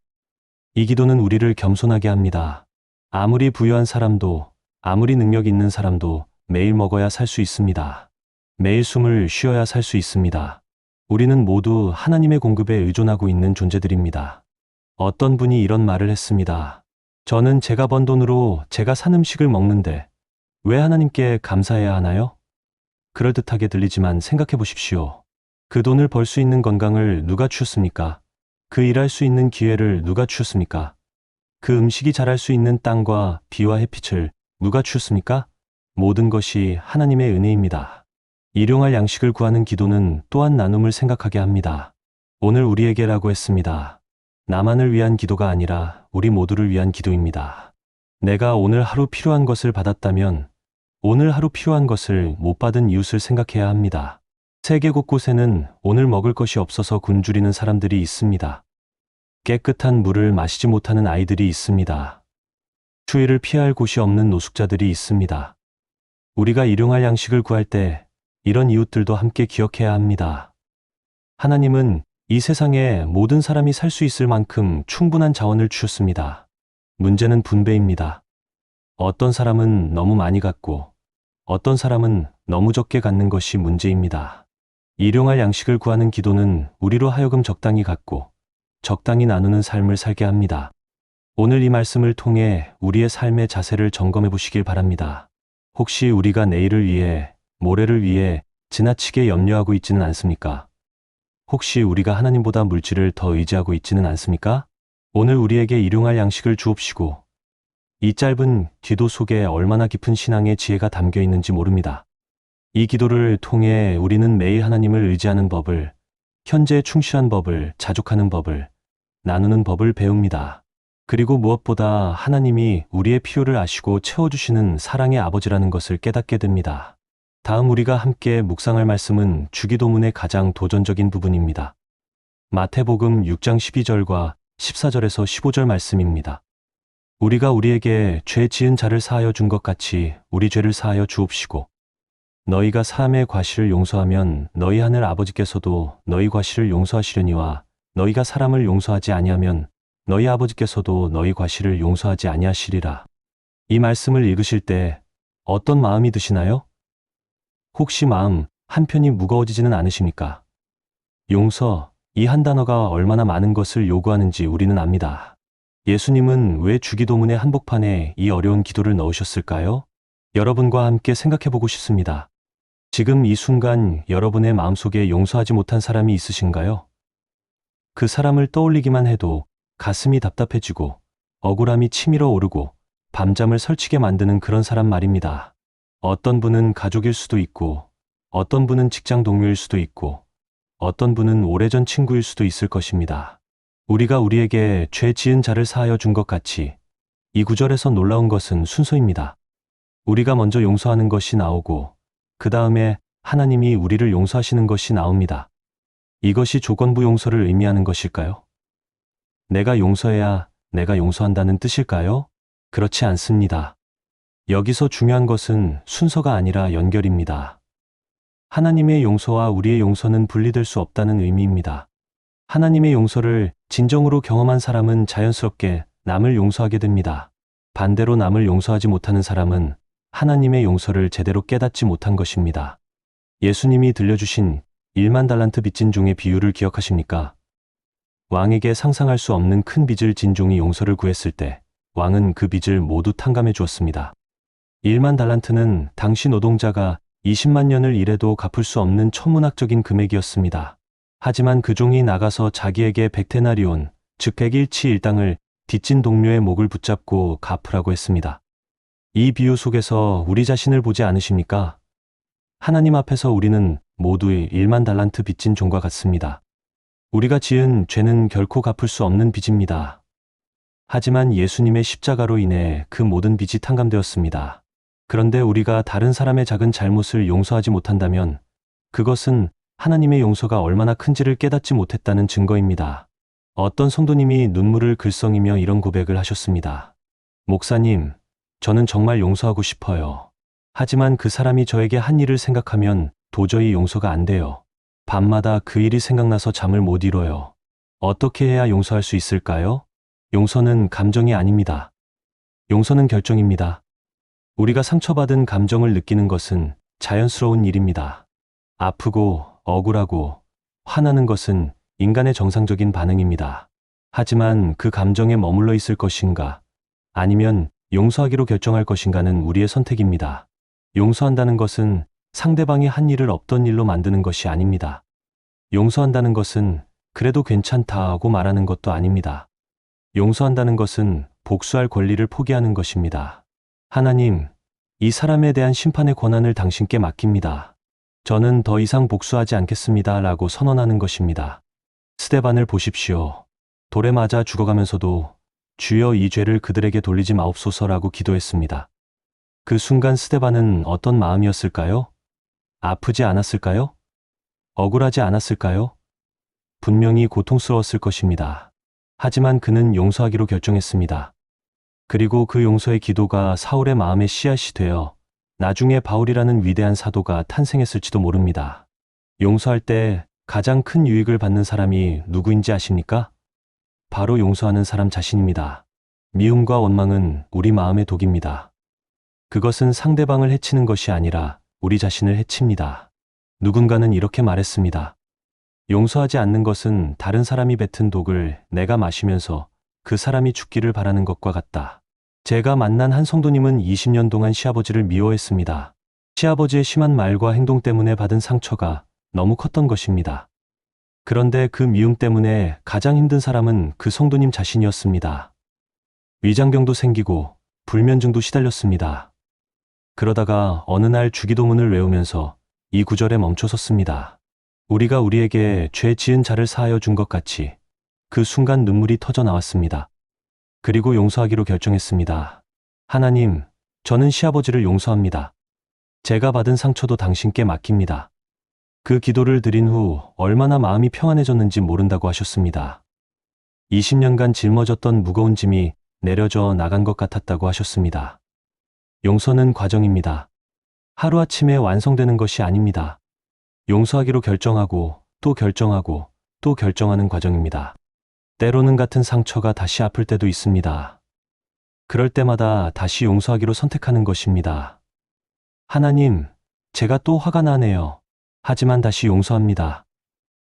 이 기도는 우리를 겸손하게 합니다. 아무리 부유한 사람도, 아무리 능력 있는 사람도 매일 먹어야 살 수 있습니다. 매일 숨을 쉬어야 살 수 있습니다. 우리는 모두 하나님의 공급에 의존하고 있는 존재들입니다. 어떤 분이 이런 말을 했습니다. 저는 제가 번 돈으로 제가 산 음식을 먹는데 왜 하나님께 감사해야 하나요? 그럴듯하게 들리지만 생각해 보십시오. 그 돈을 벌 수 있는 건강을 누가 주셨습니까? 그 일할 수 있는 기회를 누가 주셨습니까? 그 음식이 자랄 수 있는 땅과 비와 햇빛을 누가 주셨습니까? 모든 것이 하나님의 은혜입니다. 일용할 양식을 구하는 기도는 또한 나눔을 생각하게 합니다. 오늘 우리에게라고 했습니다. 나만을 위한 기도가 아니라 우리 모두를 위한 기도입니다. 내가 오늘 하루 필요한 것을 받았다면 오늘 하루 필요한 것을 못 받은 이웃을 생각해야 합니다. 세계 곳곳에는 오늘 먹을 것이 없어서 굶주리는 사람들이 있습니다. 깨끗한 물을 마시지 못하는 아이들이 있습니다. 추위를 피할 곳이 없는 노숙자들이 있습니다. 우리가 일용할 양식을 구할 때 이런 이웃들도 함께 기억해야 합니다. 하나님은 이 세상에 모든 사람이 살 수 있을 만큼 충분한 자원을 주셨습니다. 문제는 분배입니다. 어떤 사람은 너무 많이 갖고 어떤 사람은 너무 적게 갖는 것이 문제입니다. 일용할 양식을 구하는 기도는 우리로 하여금 적당히 갖고 적당히 나누는 삶을 살게 합니다. 오늘 이 말씀을 통해 우리의 삶의 자세를 점검해 보시길 바랍니다. 혹시 우리가 내일을 위해, 모레를 위해 지나치게 염려하고 있지는 않습니까? 혹시 우리가 하나님보다 물질을 더 의지하고 있지는 않습니까? 오늘 우리에게 일용할 양식을 주옵시고 이 짧은 기도 속에 얼마나 깊은 신앙의 지혜가 담겨 있는지 모릅니다. 이 기도를 통해 우리는 매일 하나님을 의지하는 법을, 현재에 충실한 법을, 자족하는 법을, 나누는 법을 배웁니다. 그리고 무엇보다 하나님이 우리의 필요를 아시고 채워주시는 사랑의 아버지라는 것을 깨닫게 됩니다. 다음 우리가 함께 묵상할 말씀은 주기도문의 가장 도전적인 부분입니다. 마태복음 6장 12절과 14절에서 15절 말씀입니다. 우리가 우리에게 죄 지은 자를 사하여 준 것 같이 우리 죄를 사하여 주옵시고 너희가 사람의 과실을 용서하면 너희 하늘 아버지께서도 너희 과실을 용서하시려니와 너희가 사람을 용서하지 아니하면 너희 아버지께서도 너희 과실을 용서하지 아니하시리라. 이 말씀을 읽으실 때 어떤 마음이 드시나요? 혹시 마음 한편이 무거워지지는 않으십니까? 용서, 이 한 단어가 얼마나 많은 것을 요구하는지 우리는 압니다. 예수님은 왜 주기도문의 한복판에 이 어려운 기도를 넣으셨을까요? 여러분과 함께 생각해보고 싶습니다. 지금 이 순간 여러분의 마음속에 용서하지 못한 사람이 있으신가요? 그 사람을 떠올리기만 해도 가슴이 답답해지고 억울함이 치밀어 오르고 밤잠을 설치게 만드는 그런 사람 말입니다. 어떤 분은 가족일 수도 있고 어떤 분은 직장 동료일 수도 있고 어떤 분은 오래전 친구일 수도 있을 것입니다. 우리가 우리에게 죄 지은 자를 사하여 준 것 같이 이 구절에서 놀라운 것은 순서입니다. 우리가 먼저 용서하는 것이 나오고 그 다음에 하나님이 우리를 용서하시는 것이 나옵니다. 이것이 조건부 용서를 의미하는 것일까요? 내가 용서해야 내가 용서한다는 뜻일까요? 그렇지 않습니다. 여기서 중요한 것은 순서가 아니라 연결입니다. 하나님의 용서와 우리의 용서는 분리될 수 없다는 의미입니다. 하나님의 용서를 진정으로 경험한 사람은 자연스럽게 남을 용서하게 됩니다. 반대로 남을 용서하지 못하는 사람은 하나님의 용서를 제대로 깨닫지 못한 것입니다. 예수님이 들려주신 1만 달란트 빚진 종의 비유를 기억하십니까? 왕에게 상상할 수 없는 큰 빚을 진 종이 용서를 구했을 때 왕은 그 빚을 모두 탕감해 주었습니다. 1만 달란트는 당시 노동자가 20만 년을 일해도 갚을 수 없는 천문학적인 금액이었습니다. 하지만 그 종이 나가서 자기에게 100데나리온, 즉 100일치 일당을 빚진 동료의 목을 붙잡고 갚으라고 했습니다. 이 비유 속에서 우리 자신을 보지 않으십니까? 하나님 앞에서 우리는 모두의 1만 달란트 빚진 종과 같습니다. 우리가 지은 죄는 결코 갚을 수 없는 빚입니다. 하지만 예수님의 십자가로 인해 그 모든 빚이 탕감되었습니다. 그런데 우리가 다른 사람의 작은 잘못을 용서하지 못한다면 그것은 하나님의 용서가 얼마나 큰지를 깨닫지 못했다는 증거입니다. 어떤 성도님이 눈물을 글썽이며 이런 고백을 하셨습니다. 목사님, 저는 정말 용서하고 싶어요. 하지만 그 사람이 저에게 한 일을 생각하면 도저히 용서가 안 돼요. 밤마다 그 일이 생각나서 잠을 못 이뤄요. 어떻게 해야 용서할 수 있을까요? 용서는 감정이 아닙니다. 용서는 결정입니다. 우리가 상처받은 감정을 느끼는 것은 자연스러운 일입니다. 아프고 억울하고 화나는 것은 인간의 정상적인 반응입니다. 하지만 그 감정에 머물러 있을 것인가, 아니면 용서하기로 결정할 것인가는 우리의 선택입니다. 용서한다는 것은 상대방이 한 일을 없던 일로 만드는 것이 아닙니다. 용서한다는 것은 그래도 괜찮다 하고 말하는 것도 아닙니다. 용서한다는 것은 복수할 권리를 포기하는 것입니다. 하나님, 이 사람에 대한 심판의 권한을 당신께 맡깁니다. 저는 더 이상 복수하지 않겠습니다. 라고 선언하는 것입니다. 스데반을 보십시오. 돌에 맞아 죽어가면서도 주여 이 죄를 그들에게 돌리지 마옵소서라고 기도했습니다. 그 순간 스데반은 어떤 마음이었을까요? 아프지 않았을까요? 억울하지 않았을까요? 분명히 고통스러웠을 것입니다. 하지만 그는 용서하기로 결정했습니다. 그리고 그 용서의 기도가 사울의 마음의 씨앗이 되어 나중에 바울이라는 위대한 사도가 탄생했을지도 모릅니다. 용서할 때 가장 큰 유익을 받는 사람이 누구인지 아십니까? 바로 용서하는 사람 자신입니다. 미움과 원망은 우리 마음의 독입니다. 그것은 상대방을 해치는 것이 아니라 우리 자신을 해칩니다. 누군가는 이렇게 말했습니다. 용서하지 않는 것은 다른 사람이 뱉은 독을 내가 마시면서 그 사람이 죽기를 바라는 것과 같다. 제가 만난 한 성도님은 20년 동안 시아버지를 미워했습니다. 시아버지의 심한 말과 행동 때문에 받은 상처가 너무 컸던 것입니다. 그런데 그 미움 때문에 가장 힘든 사람은 그 성도님 자신이었습니다. 위장병도 생기고 불면증도 시달렸습니다. 그러다가 어느 날 주기도문을 외우면서 이 구절에 멈춰섰습니다. 우리가 우리에게 죄 지은 자를 사하여 준 것 같이 그 순간 눈물이 터져 나왔습니다. 그리고 용서하기로 결정했습니다. 하나님, 저는 시아버지를 용서합니다. 제가 받은 상처도 당신께 맡깁니다. 그 기도를 드린 후 얼마나 마음이 평안해졌는지 모른다고 하셨습니다. 20년간 짊어졌던 무거운 짐이 내려져 나간 것 같았다고 하셨습니다. 용서는 과정입니다. 하루아침에 완성되는 것이 아닙니다. 용서하기로 결정하고 또 결정하고 또 결정하는 과정입니다. 때로는 같은 상처가 다시 아플 때도 있습니다. 그럴 때마다 다시 용서하기로 선택하는 것입니다. 하나님, 제가 또 화가 나네요. 하지만 다시 용서합니다.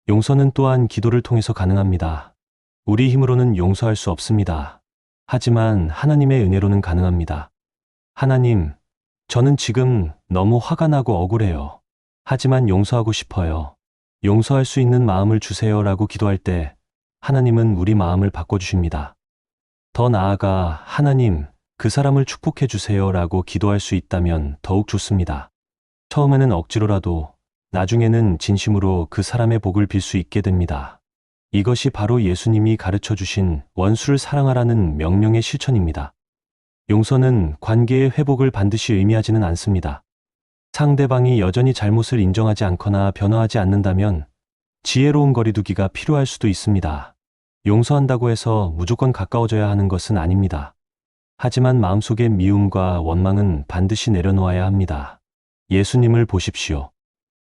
용서는 또한 기도를 통해서 가능합니다. 우리 힘으로는 용서할 수 없습니다. 하지만 하나님의 은혜로는 가능합니다. 하나님, 저는 지금 너무 화가 나고 억울해요. 하지만 용서하고 싶어요. 용서할 수 있는 마음을 주세요라고 기도할 때 하나님은 우리 마음을 바꿔주십니다. 더 나아가 하나님, 그 사람을 축복해 주세요라고 기도할 수 있다면 더욱 좋습니다. 처음에는 억지로라도 나중에는 진심으로 그 사람의 복을 빌 수 있게 됩니다. 이것이 바로 예수님이 가르쳐 주신 원수를 사랑하라는 명령의 실천입니다. 용서는 관계의 회복을 반드시 의미하지는 않습니다. 상대방이 여전히 잘못을 인정하지 않거나 변화하지 않는다면 지혜로운 거리두기가 필요할 수도 있습니다. 용서한다고 해서 무조건 가까워져야 하는 것은 아닙니다. 하지만 마음속의 미움과 원망은 반드시 내려놓아야 합니다. 예수님을 보십시오.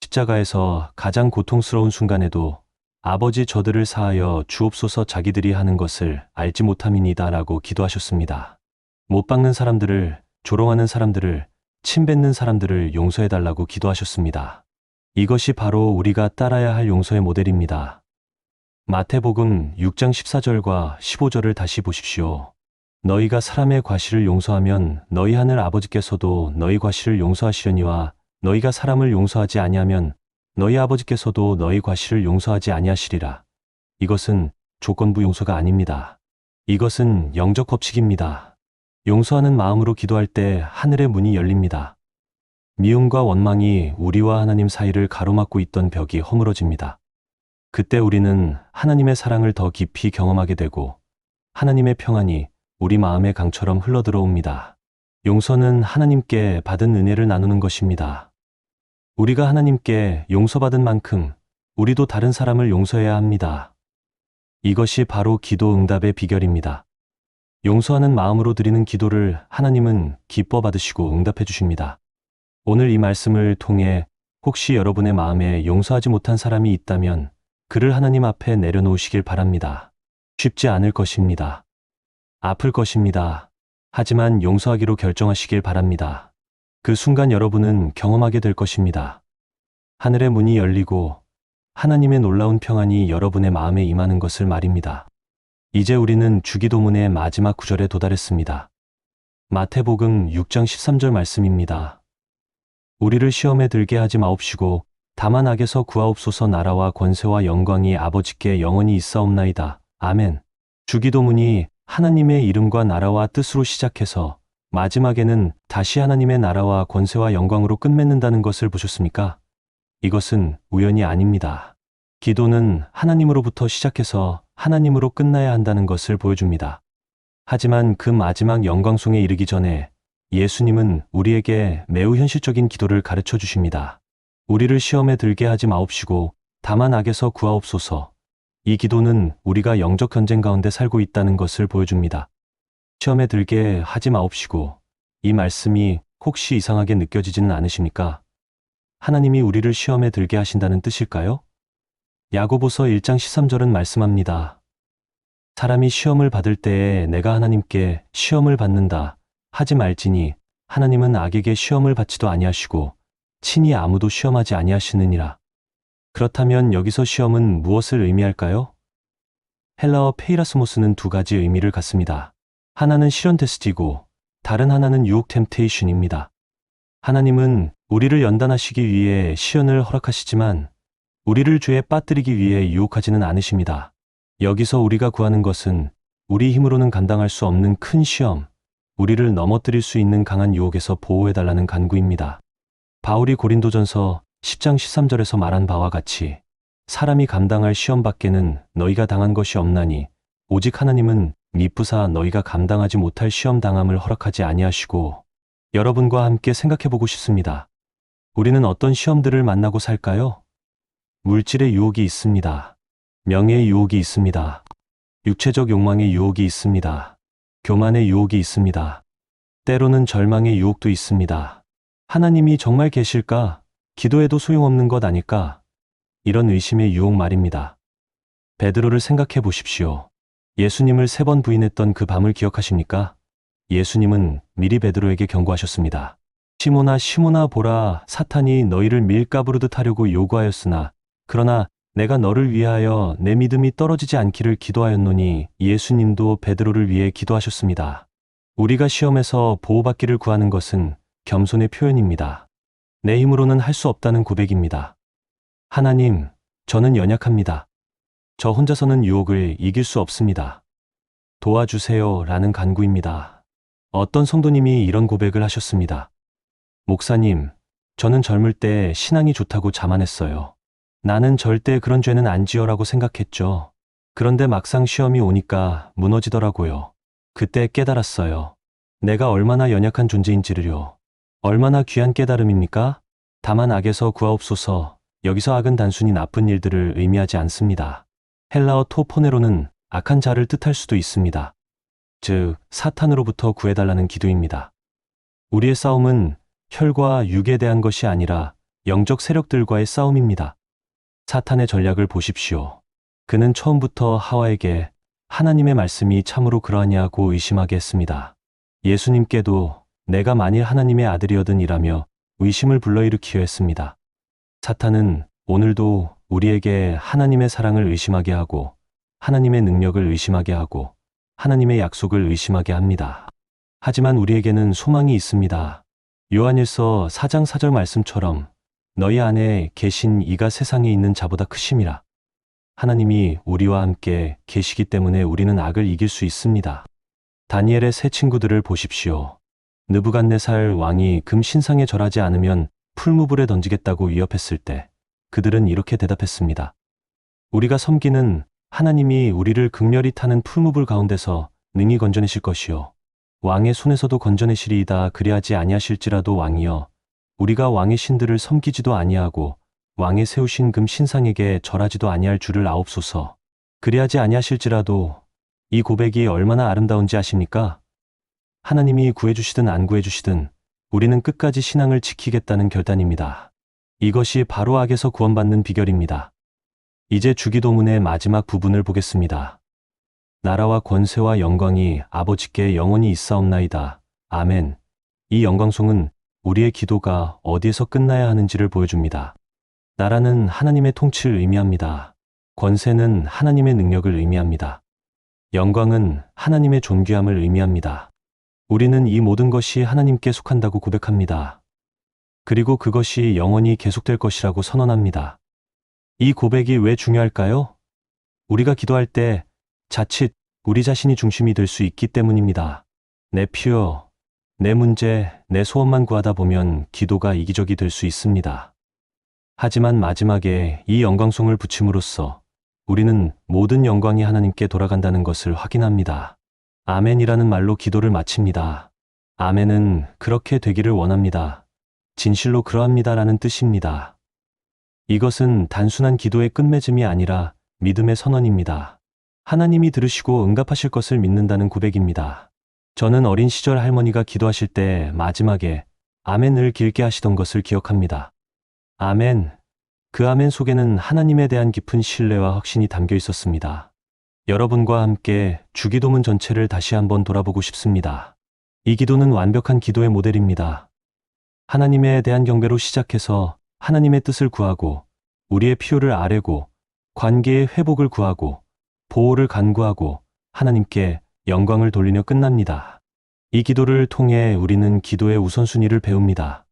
십자가에서 가장 고통스러운 순간에도 아버지 저들을 사하여 주옵소서 자기들이 하는 것을 알지 못함이니이다 라고 기도하셨습니다. 못 박는 사람들을, 조롱하는 사람들을, 침뱉는 사람들을 용서해달라고 기도하셨습니다. 이것이 바로 우리가 따라야 할 용서의 모델입니다. 마태복음 6장 14절과 15절을 다시 보십시오. 너희가 사람의 과실을 용서하면 너희 하늘 아버지께서도 너희 과실을 용서하시려니와 너희가 사람을 용서하지 아니하면 너희 아버지께서도 너희 과실을 용서하지 아니하시리라. 이것은 조건부 용서가 아닙니다. 이것은 영적 법칙입니다. 용서하는 마음으로 기도할 때 하늘의 문이 열립니다. 미움과 원망이 우리와 하나님 사이를 가로막고 있던 벽이 허물어집니다. 그때 우리는 하나님의 사랑을 더 깊이 경험하게 되고 하나님의 평안이 우리 마음의 강처럼 흘러들어옵니다. 용서는 하나님께 받은 은혜를 나누는 것입니다. 우리가 하나님께 용서받은 만큼 우리도 다른 사람을 용서해야 합니다. 이것이 바로 기도 응답의 비결입니다. 용서하는 마음으로 드리는 기도를 하나님은 기뻐 받으시고 응답해 주십니다. 오늘 이 말씀을 통해 혹시 여러분의 마음에 용서하지 못한 사람이 있다면 그를 하나님 앞에 내려놓으시길 바랍니다. 쉽지 않을 것입니다. 아플 것입니다. 하지만 용서하기로 결정하시길 바랍니다. 그 순간 여러분은 경험하게 될 것입니다. 하늘의 문이 열리고 하나님의 놀라운 평안이 여러분의 마음에 임하는 것을 말입니다. 이제 우리는 주기도문의 마지막 구절에 도달했습니다. 마태복음 6장 13절 말씀입니다. 우리를 시험에 들게 하지 마옵시고 다만 악에서 구하옵소서. 나라와 권세와 영광이 아버지께 영원히 있사옵나이다. 아멘. 주기도문이 하나님의 이름과 나라와 뜻으로 시작해서 마지막에는 다시 하나님의 나라와 권세와 영광으로 끝맺는다는 것을 보셨습니까? 이것은 우연이 아닙니다. 기도는 하나님으로부터 시작해서 하나님으로 끝나야 한다는 것을 보여줍니다. 하지만 그 마지막 영광송에 이르기 전에 예수님은 우리에게 매우 현실적인 기도를 가르쳐 주십니다. 우리를 시험에 들게 하지 마옵시고 다만 악에서 구하옵소서. 이 기도는 우리가 영적 전쟁 가운데 살고 있다는 것을 보여줍니다. 시험에 들게 하지 마옵시고, 이 말씀이 혹시 이상하게 느껴지지는 않으십니까? 하나님이 우리를 시험에 들게 하신다는 뜻일까요? 야고보서 1장 13절은 말씀합니다. 사람이 시험을 받을 때에 내가 하나님께 시험을 받는다 하지 말지니 하나님은 악에게 시험을 받지도 아니하시고 친히 아무도 시험하지 아니하시느니라. 그렇다면 여기서 시험은 무엇을 의미할까요? 헬라어 페이라스모스는 두 가지 의미를 갖습니다. 하나는 실현 테스트이고 다른 하나는 유혹 템테이션입니다. 하나님은 우리를 연단하시기 위해 시련을 허락하시지만 우리를 죄에 빠뜨리기 위해 유혹하지는 않으십니다. 여기서 우리가 구하는 것은 우리 힘으로는 감당할 수 없는 큰 시험, 우리를 넘어뜨릴 수 있는 강한 유혹에서 보호해달라는 간구입니다. 바울이 고린도전서 10장 13절에서 말한 바와 같이 사람이 감당할 시험 밖에는 너희가 당한 것이 없나니 오직 하나님은 미쁘사 너희가 감당하지 못할 시험 당함을 허락하지 아니하시고. 여러분과 함께 생각해보고 싶습니다. 우리는 어떤 시험들을 만나고 살까요? 물질의 유혹이 있습니다. 명예의 유혹이 있습니다. 육체적 욕망의 유혹이 있습니다. 교만의 유혹이 있습니다. 때로는 절망의 유혹도 있습니다. 하나님이 정말 계실까? 기도해도 소용없는 것 아닐까? 이런 의심의 유혹 말입니다. 베드로를 생각해 보십시오. 예수님을 3번 부인했던 그 밤을 기억하십니까? 예수님은 미리 베드로에게 경고하셨습니다. 시몬아 보라, 사탄이 너희를 밀가부르듯 하려고 요구하였으나 그러나 내가 너를 위하여 내 믿음이 떨어지지 않기를 기도하였노니. 예수님도 베드로를 위해 기도하셨습니다. 우리가 시험에서 보호받기를 구하는 것은 겸손의 표현입니다. 내 힘으로는 할 수 없다는 고백입니다. 하나님, 저는 연약합니다. 저 혼자서는 유혹을 이길 수 없습니다. 도와주세요 라는 간구입니다. 어떤 성도님이 이런 고백을 하셨습니다. 목사님, 저는 젊을 때 신앙이 좋다고 자만했어요. 나는 절대 그런 죄는 안 지어라고 생각했죠. 그런데 막상 시험이 오니까 무너지더라고요. 그때 깨달았어요. 내가 얼마나 연약한 존재인지를요. 얼마나 귀한 깨달음입니까? 다만 악에서 구하옵소서. 여기서 악은 단순히 나쁜 일들을 의미하지 않습니다. 헬라어 토포네로는 악한 자를 뜻할 수도 있습니다. 즉, 사탄으로부터 구해달라는 기도입니다. 우리의 싸움은 혈과 육에 대한 것이 아니라 영적 세력들과의 싸움입니다. 사탄의 전략을 보십시오. 그는 처음부터 하와에게 하나님의 말씀이 참으로 그러하냐고 의심하게 했습니다. 예수님께도 내가 만일 하나님의 아들이어든 이라며 의심을 불러일으키려 했습니다. 사탄은 오늘도 우리에게 하나님의 사랑을 의심하게 하고 하나님의 능력을 의심하게 하고 하나님의 약속을 의심하게 합니다. 하지만 우리에게는 소망이 있습니다. 요한일서 4장 4절 말씀처럼 너희 안에 계신 이가 세상에 있는 자보다 크심이라. 하나님이 우리와 함께 계시기 때문에 우리는 악을 이길 수 있습니다. 다니엘의 세 친구들을 보십시오. 느부갓네살 왕이 금 신상에 절하지 않으면 풀무불에 던지겠다고 위협했을 때 그들은 이렇게 대답했습니다. 우리가 섬기는 하나님이 우리를 극렬히 타는 풀무불 가운데서 능히 건져내실 것이요 왕의 손에서도 건져내시리이다. 그리하지 아니하실지라도 왕이여 우리가 왕의 신들을 섬기지도 아니하고 왕의 세우신 금 신상에게 절하지도 아니할 줄을 아옵소서. 그리하지 아니하실지라도. 이 고백이 얼마나 아름다운지 아십니까? 하나님이 구해주시든 안 구해주시든 우리는 끝까지 신앙을 지키겠다는 결단입니다. 이것이 바로 악에서 구원받는 비결입니다. 이제 주기도문의 마지막 부분을 보겠습니다. 나라와 권세와 영광이 아버지께 영원히 있사옵나이다. 아멘. 이 영광송은 우리의 기도가 어디에서 끝나야 하는지를 보여줍니다. 나라는 하나님의 통치를 의미합니다. 권세는 하나님의 능력을 의미합니다. 영광은 하나님의 존귀함을 의미합니다. 우리는 이 모든 것이 하나님께 속한다고 고백합니다. 그리고 그것이 영원히 계속될 것이라고 선언합니다. 이 고백이 왜 중요할까요? 우리가 기도할 때 자칫 우리 자신이 중심이 될 수 있기 때문입니다. 내 필요, 내 문제, 내 소원만 구하다 보면 기도가 이기적이 될 수 있습니다. 하지만 마지막에 이 영광송을 붙임으로써 우리는 모든 영광이 하나님께 돌아간다는 것을 확인합니다. 아멘이라는 말로 기도를 마칩니다. 아멘은 그렇게 되기를 원합니다. 진실로 그러합니다라는 뜻입니다. 이것은 단순한 기도의 끝맺음이 아니라 믿음의 선언입니다. 하나님이 들으시고 응답하실 것을 믿는다는 고백입니다. 저는 어린 시절 할머니가 기도하실 때 마지막에 아멘을 길게 하시던 것을 기억합니다. 아멘. 그 아멘 속에는 하나님에 대한 깊은 신뢰와 확신이 담겨 있었습니다. 여러분과 함께 주기도문 전체를 다시 한번 돌아보고 싶습니다. 이 기도는 완벽한 기도의 모델입니다. 하나님에 대한 경배로 시작해서 하나님의 뜻을 구하고 우리의 필요를 아뢰고 관계의 회복을 구하고 보호를 간구하고 하나님께 영광을 돌리며 끝납니다. 이 기도를 통해 우리는 기도의 우선순위를 배웁니다.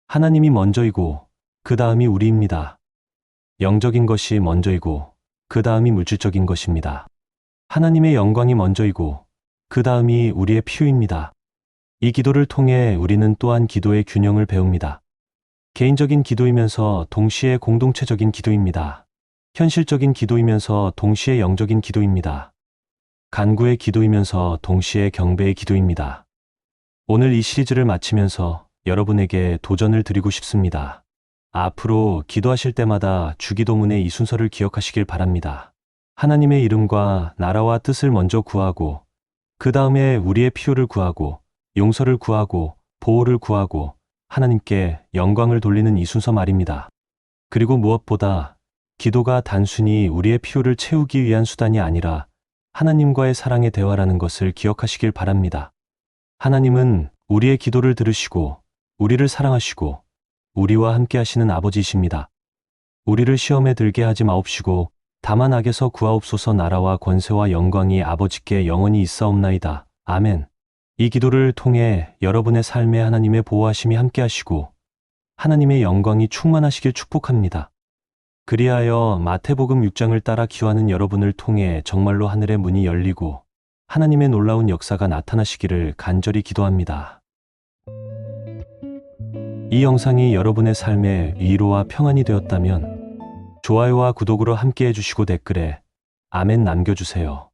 하나님이 먼저이고 그 다음이 우리입니다. 영적인 것이 먼저이고 그 다음이 물질적인 것입니다. 하나님의 영광이 먼저이고 그 다음이 우리의 필요입니다. 이 기도를 통해 우리는 또한 기도의 균형을 배웁니다. 개인적인 기도이면서 동시에 공동체적인 기도입니다. 현실적인 기도이면서 동시에 영적인 기도입니다. 간구의 기도이면서 동시에 경배의 기도입니다. 오늘 이 시리즈를 마치면서 여러분에게 도전을 드리고 싶습니다. 앞으로 기도하실 때마다 주기도문의 이 순서를 기억하시길 바랍니다. 하나님의 이름과 나라와 뜻을 먼저 구하고 그 다음에 우리의 필요를 구하고 용서를 구하고 보호를 구하고 하나님께 영광을 돌리는 이 순서 말입니다. 그리고 무엇보다 기도가 단순히 우리의 필요를 채우기 위한 수단이 아니라 하나님과의 사랑의 대화라는 것을 기억하시길 바랍니다. 하나님은 우리의 기도를 들으시고 우리를 사랑하시고 우리와 함께 하시는 아버지이십니다. 우리를 시험에 들게 하지 마옵시고 다만 악에서 구하옵소서. 나라와 권세와 영광이 아버지께 영원히 있사옵나이다. 아멘. 이 기도를 통해 여러분의 삶에 하나님의 보호하심이 함께 하시고 하나님의 영광이 충만하시길 축복합니다. 그리하여 마태복음 6장을 따라 기도하는 여러분을 통해 정말로 하늘의 문이 열리고 하나님의 놀라운 역사가 나타나시기를 간절히 기도합니다. 이 영상이 여러분의 삶에 위로와 평안이 되었다면 좋아요와 구독으로 함께 해주시고 댓글에 아멘 남겨주세요.